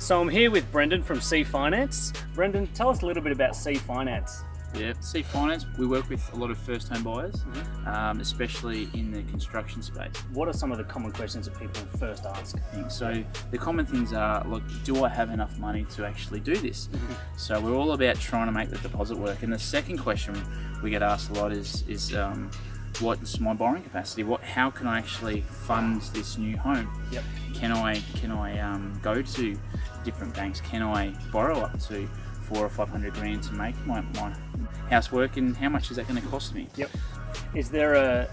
So I'm here with Brendan from C Finance. Brendan, tell us a little bit about C Finance. Yeah, C Finance, we work with a lot of first home buyers, especially in the construction space. What are some of the common questions that people first ask? So the common things are, look, do I have enough money to actually do this? So we're all about trying to make the deposit work. And the second question we get asked a lot is what's my borrowing capacity? How can I actually fund this new home? Yep. Can I go to different banks? Can I borrow up to 400 or 500 grand to make my house work, and how much is that going to cost me? Yep. Is there a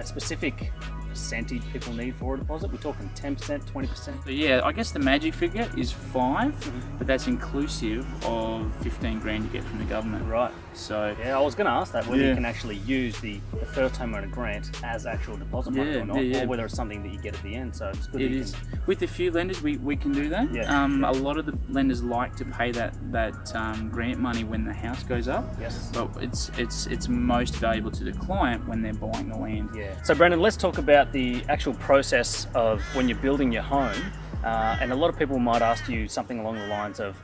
specific percentage people need for a deposit? We're talking 10%, 20%? So yeah, I guess the magic figure is 5, but that's inclusive of 15 grand you get from the government. Right. So yeah, I was going to ask that, whether you can actually use the first homeowner grant as actual deposit money or not, or whether it's something that you get at the end. So it's good. It is. With a few lenders, we can do that. Yeah. A lot of the lenders like to pay that grant money when the house goes up. Yes. But it's most valuable to the client when they're buying the land. Yeah. So Brendan, let's talk about the actual process of when you're building your home. And a lot of people might ask you something along the lines of,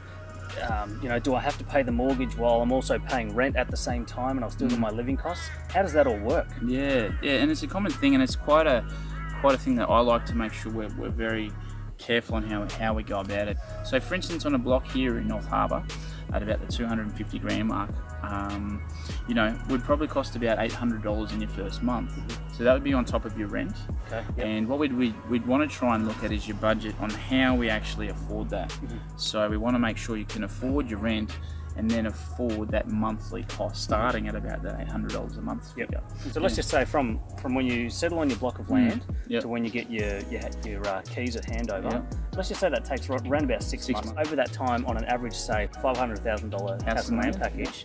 do I have to pay the mortgage while I'm also paying rent at the same time, and I'll still get my living costs? How does that all work? Yeah, and it's a common thing, and it's quite a thing that I like to make sure we're very careful on how we go about it. So for instance, on a block here in North Harbour at about the 250 grand mark, would probably cost about $800 in your first month. So that would be on top of your rent. Okay. Yep. And what we'd want to try and look at is your budget on how we actually afford that. So we want to make sure you can afford your rent and then afford that monthly cost, starting at about the $800 a month figure. So let's just say from when you settle on your block of land to when you get your keys at handover, let's just say that takes around about 6 months. Over that time, on an average, say $500,000 house and land package,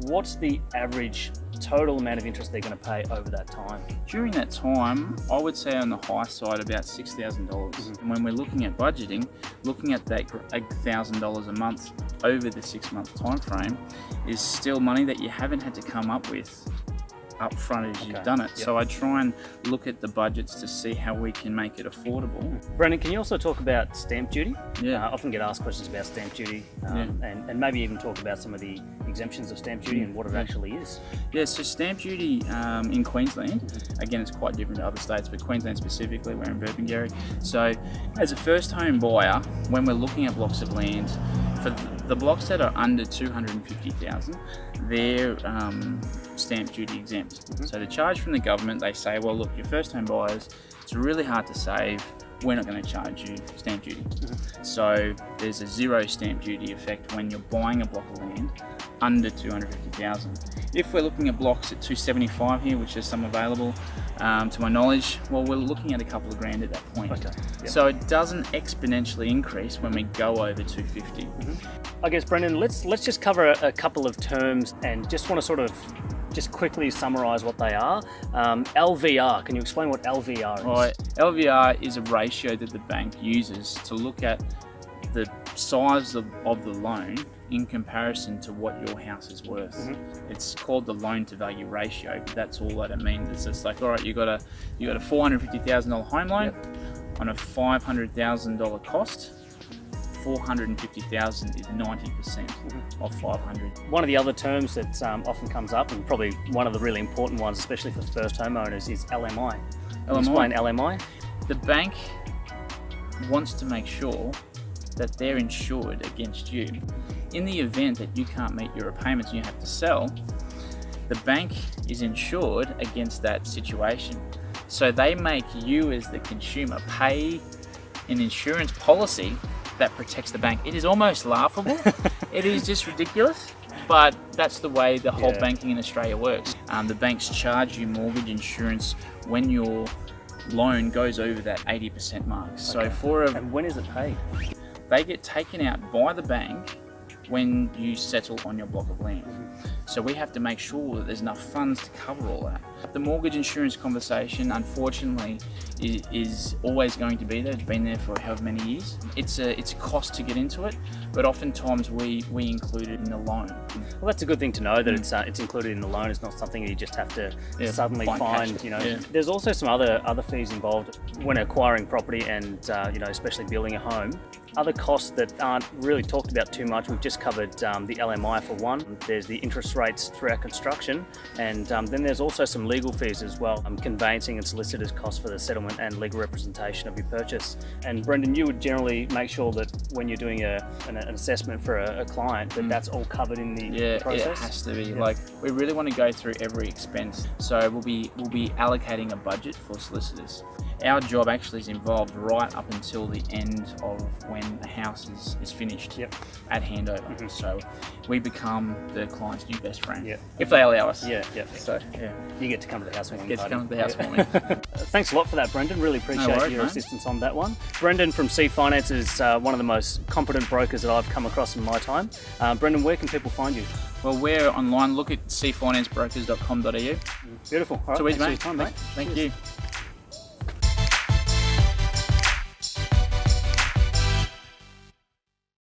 what's the average total amount of interest they're going to pay over that time? During that time, I would say on the high side about $6,000. And when we're looking at budgeting, looking at that $8,000 a month over the 6-month time frame is still money that you haven't had to come up with up front as you've done it. So I try and look at the budgets to see how we can make it affordable. Brendan, can you also talk about stamp duty? Yeah. I often get asked questions about stamp duty, and maybe even talk about some of the exemptions of stamp duty and what it actually is. Yeah, so stamp duty in Queensland, again, it's quite different to other states, but Queensland specifically, we're in Burpengary. So as a first home buyer, when we're looking at blocks of land, for the blocks that are under 250,000, they're stamp duty exempt. So the charge from the government, they say, well, look, you're first home buyers, it's really hard to save, we're not going to charge you stamp duty. So there's a zero stamp duty effect when you're buying a block of land under 250,000. If we're looking at blocks at 275 here, which is some available, to my knowledge, well, we're looking at a couple of grand at that point. So it doesn't exponentially increase when we go over 250. I guess, Brendan, let's just cover a couple of terms and just want to sort of just quickly summarise what they are. LVR, can you explain what LVR is? Right, LVR is a ratio that the bank uses to look at the size of the loan in comparison to what your house is worth. It's called the loan to value ratio. That's all that it means. It's just like, all right, you got a $450,000 home loan on a $500,000 cost. $450,000 is 90% of 500. One of the other terms that often comes up, and probably one of the really important ones, especially for first homeowners, is LMI. Can you explain LMI? The bank wants to make sure that they're insured against you. In the event that you can't meet your repayments and you have to sell, the bank is insured against that situation. So they make you as the consumer pay an insurance policy that protects the bank. It is almost laughable. It is just ridiculous, but that's the way the whole banking in Australia works. The banks charge you mortgage insurance when your loan goes over that 80% mark. So and when is it paid? They get taken out by the bank when you settle on your block of land. So we have to make sure that there's enough funds to cover all that. The mortgage insurance conversation, unfortunately, is always going to be there. It's been there for however many years. It's a cost to get into it, but oftentimes we include it in the loan. Well, that's a good thing to know, that it's included in the loan. It's not something you just have to suddenly find. There's also some other fees involved when acquiring property and especially building a home. Other costs that aren't really talked about too much, we've just covered the LMI for one. There's the interest rates throughout construction, and then there's also some legal fees as well, conveyancing and solicitors costs for the settlement and legal representation of your purchase. And Brendan, you would generally make sure that when you're doing an assessment for a client, that that's all covered in the process? Yeah, it has to be. Yeah. Like, we really want to go through every expense. So we'll be allocating a budget for solicitors. Our job actually is involved right up until the end of when the house is finished at handover. So we become the client's new best friend, if they allow us. So you get to come to the housewarming party. Come to the housewarming. Thanks a lot for that, Brendan. Really appreciate your assistance on that one. Brendan from C Finance is one of the most competent brokers that I've come across in my time. Brendan, where can people find you? Well, we're online. Look at cfinancebrokers.com.au. Beautiful. All right, so easy, thanks for your time, mate. Thank you.